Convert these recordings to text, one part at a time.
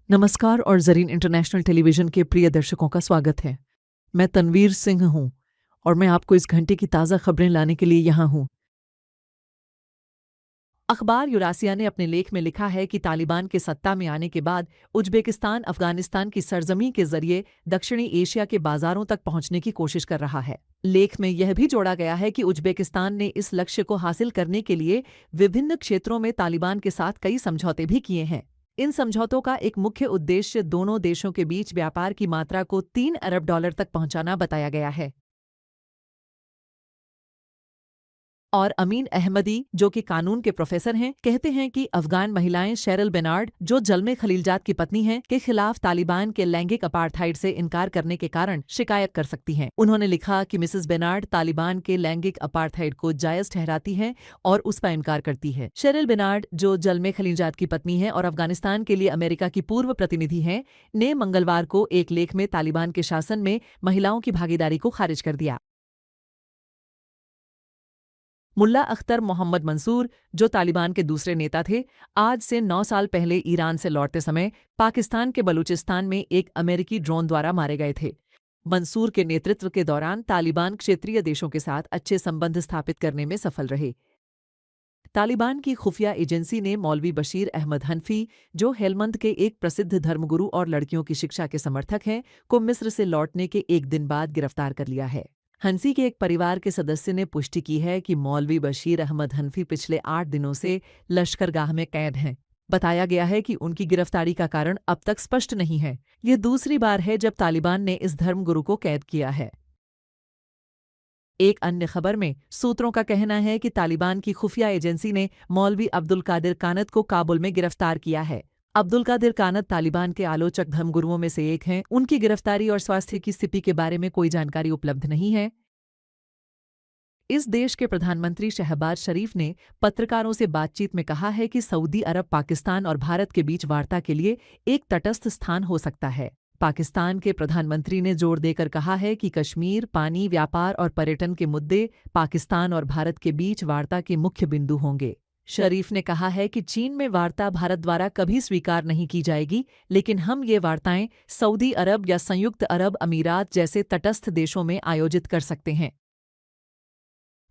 नमस्कार और Zareen international television के प्रिय दर्शकों का स्वागत है। मैं तनवीर सिंह हूँ और मैं आपको इस घंटे की ताज़ा खबरें लाने के लिए यहाँ हूँ। अखबार यूरासिया ने अपने लेख में लिखा है कि तालिबान के सत्ता में आने के बाद उज्बेकिस्तान अफगानिस्तान की सरजमी के जरिए दक्षिणी एशिया के बाजारों तक पहुंचने की कोशिश कर रहा है। लेख में यह भी जोड़ा गया है कि उज्बेकिस्तान ने इस लक्ष्य को हासिल करने के लिए विभिन्न क्षेत्रों में तालिबान के साथ कई समझौते भी किए हैं। इन समझौतों का एक मुख्य उद्देश्य दोनों देशों के बीच व्यापार की मात्रा को $3 अरब तक पहुंचाना बताया गया है। और अमीन अहमदी, जो कि कानून के प्रोफेसर हैं, कहते हैं कि अफगान महिलाएं शेरिल बेनार्ड, जो जल्मे खलीलजाद की पत्नी हैं, के खिलाफ तालिबान के लैंगिक अपार्थाइड से इनकार करने के कारण शिकायत कर सकती हैं। उन्होंने लिखा कि मिसेस बेनार्ड तालिबान के लैंगिक अपार्थाइड को जायज ठहराती हैं और उस पर इनकार करती है। शेरिल बेनार्ड, जो जल्मे खलीलजाद की पत्नी है और अफगानिस्तान के लिए अमेरिका की पूर्व प्रतिनिधि हैं, ने मंगलवार को एक लेख में तालिबान के शासन में महिलाओं की भागीदारी को खारिज कर दिया। मुल्ला अख्तर मोहम्मद मंसूर, जो तालिबान के दूसरे नेता थे, आज से 9 साल पहले ईरान से लौटते समय पाकिस्तान के बलूचिस्तान में एक अमेरिकी ड्रोन द्वारा मारे गए थे। मंसूर के नेतृत्व के दौरान तालिबान क्षेत्रीय देशों के साथ अच्छे संबंध स्थापित करने में सफल रहे। तालिबान की खुफिया एजेंसी ने मौलवी बशीर अहमद हनफी, जो हेलमंद के एक प्रसिद्ध धर्मगुरु और लड़कियों की शिक्षा के समर्थक हैं, को मिस्र से लौटने के एक दिन बाद गिरफ्तार कर लिया है। हंसी के एक परिवार के सदस्य ने पुष्टि की है कि मौलवी बशीर अहमद हनफी पिछले 8 दिनों से लश्करगाह में कैद हैं। बताया गया है कि उनकी गिरफ्तारी का कारण अब तक स्पष्ट नहीं है। यह दूसरी बार है जब तालिबान ने इस धर्मगुरु को कैद किया है। एक अन्य खबर में सूत्रों का कहना है कि तालिबान की खुफिया एजेंसी ने मौलवी अब्दुल कादिर कानत को काबुल में गिरफ्तार किया है। अब्दुल कादिर कानत तालिबान के आलोचक धर्मगुरुओं में से एक हैं। उनकी गिरफ्तारी और स्वास्थ्य की स्थिति के बारे में कोई जानकारी उपलब्ध नहीं है। इस देश के प्रधानमंत्री शहबाज शरीफ ने पत्रकारों से बातचीत में कहा है कि सऊदी अरब पाकिस्तान और भारत के बीच वार्ता के लिए एक तटस्थ स्थान हो सकता है। पाकिस्तान के प्रधानमंत्री ने जोर देकर कहा है कि कश्मीर, पानी, व्यापार और पर्यटन के मुद्दे पाकिस्तान और भारत के बीच वार्ता के मुख्य बिंदु होंगे। शरीफ ने कहा है कि चीन में वार्ता भारत द्वारा कभी स्वीकार नहीं की जाएगी, लेकिन हम ये वार्ताएं सऊदी अरब या संयुक्त अरब अमीरात जैसे तटस्थ देशों में आयोजित कर सकते हैं।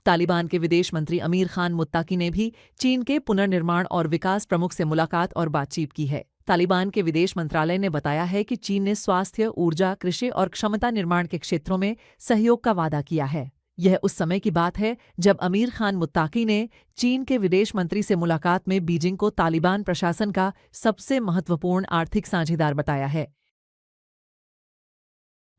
तालिबान के विदेश मंत्री अमीर खान मुत्ताकी ने भी चीन के पुनर्निर्माण और विकास प्रमुख से मुलाकात और बातचीत की है। तालिबान के विदेश मंत्रालय ने बताया है कि चीन ने स्वास्थ्य, ऊर्जा, कृषि और क्षमता निर्माण के क्षेत्रों में सहयोग का वादा किया है। यह उस समय की बात है जब अमीर खान मुत्ताकी ने चीन के विदेश मंत्री से मुलाकात में बीजिंग को तालिबान प्रशासन का सबसे महत्वपूर्ण आर्थिक साझेदार बताया है।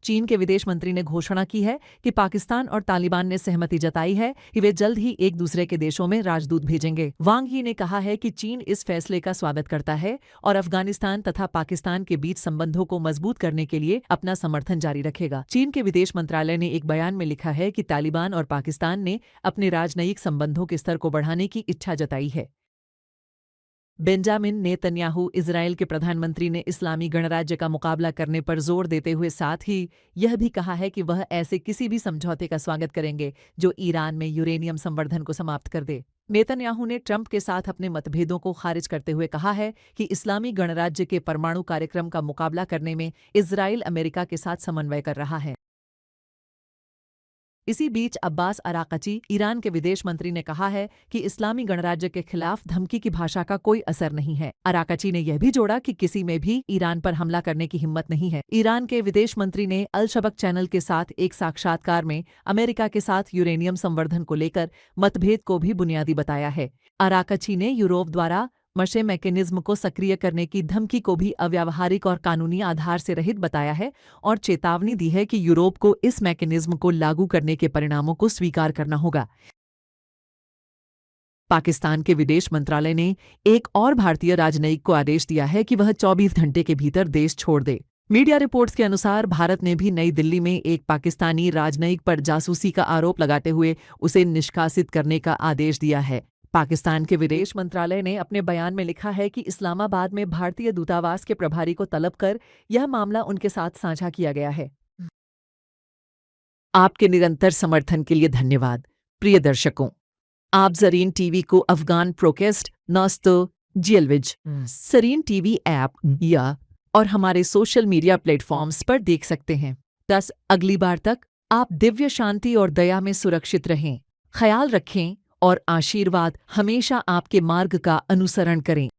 चीन के विदेश मंत्री ने घोषणा की है कि पाकिस्तान और तालिबान ने सहमति जताई है कि वे जल्द ही एक दूसरे के देशों में राजदूत भेजेंगे। वांग यी ने कहा है कि चीन इस फैसले का स्वागत करता है और अफगानिस्तान तथा पाकिस्तान के बीच संबंधों को मजबूत करने के लिए अपना समर्थन जारी रखेगा। चीन के विदेश मंत्रालय ने एक बयान में लिखा है कि तालिबान और पाकिस्तान ने अपने राजनयिक संबंधों के स्तर को बढ़ाने की इच्छा जताई है। बेंजामिन नेतन्याहू इजरायल के प्रधानमंत्री ने इस्लामी गणराज्य का मुकाबला करने पर जोर देते हुए साथ ही यह भी कहा है कि वह ऐसे किसी भी समझौते का स्वागत करेंगे जो ईरान में यूरेनियम संवर्धन को समाप्त कर दे। नेतन्याहू ने ट्रंप के साथ अपने मतभेदों को खारिज करते हुए कहा है कि इस्लामी गणराज्य के परमाणु कार्यक्रम का मुकाबला करने में इजरायल अमेरिका के साथ समन्वय कर रहा है। इसी बीच अब्बास अराक़ची, ईरान के विदेश मंत्री ने कहा है कि इस्लामी गणराज्य के खिलाफ धमकी की भाषा का कोई असर नहीं है। अराक़ची ने यह भी जोड़ा कि किसी में भी ईरान पर हमला करने की हिम्मत नहीं है। ईरान के विदेश मंत्री ने अल शबक चैनल के साथ एक साक्षात्कार में अमेरिका के साथ यूरेनियम संवर्धन को लेकर मतभेद को भी बुनियादी बताया है। अराक़ची ने यूरोप द्वारा मशे मैकेनिज्म को सक्रिय करने की धमकी को भी अव्यावहारिक और कानूनी आधार से रहित बताया है और चेतावनी दी है कि यूरोप को इस मैकेनिज्म को लागू करने के परिणामों को स्वीकार करना होगा। पाकिस्तान के विदेश मंत्रालय ने एक और भारतीय राजनयिक को आदेश दिया है कि वह 24 घंटे के भीतर देश छोड़ दे। मीडिया रिपोर्ट्स के अनुसार भारत ने भी नई दिल्ली में एक पाकिस्तानी राजनयिक पर जासूसी का आरोप लगाते हुए उसे निष्कासित करने का आदेश दिया है। पाकिस्तान के विदेश मंत्रालय ने अपने बयान में लिखा है कि इस्लामाबाद में भारतीय दूतावास के प्रभारी को तलब कर यह मामला उनके साथ साझा किया गया है। आपके निरंतर समर्थन के लिए धन्यवाद। प्रिय दर्शकों, आप ज़रीन टीवी को अफगान प्रोकेस्ट नस्तो जियलविज सरीन टीवी ऐप या और हमारे सोशल मीडिया प्लेटफॉर्म्स पर देख सकते हैं। 10 अगली बार तक आप दिव्य शांति और दया में सुरक्षित रहें। ख्याल रखें और आशीर्वाद हमेशा आपके मार्ग का अनुसरण करें।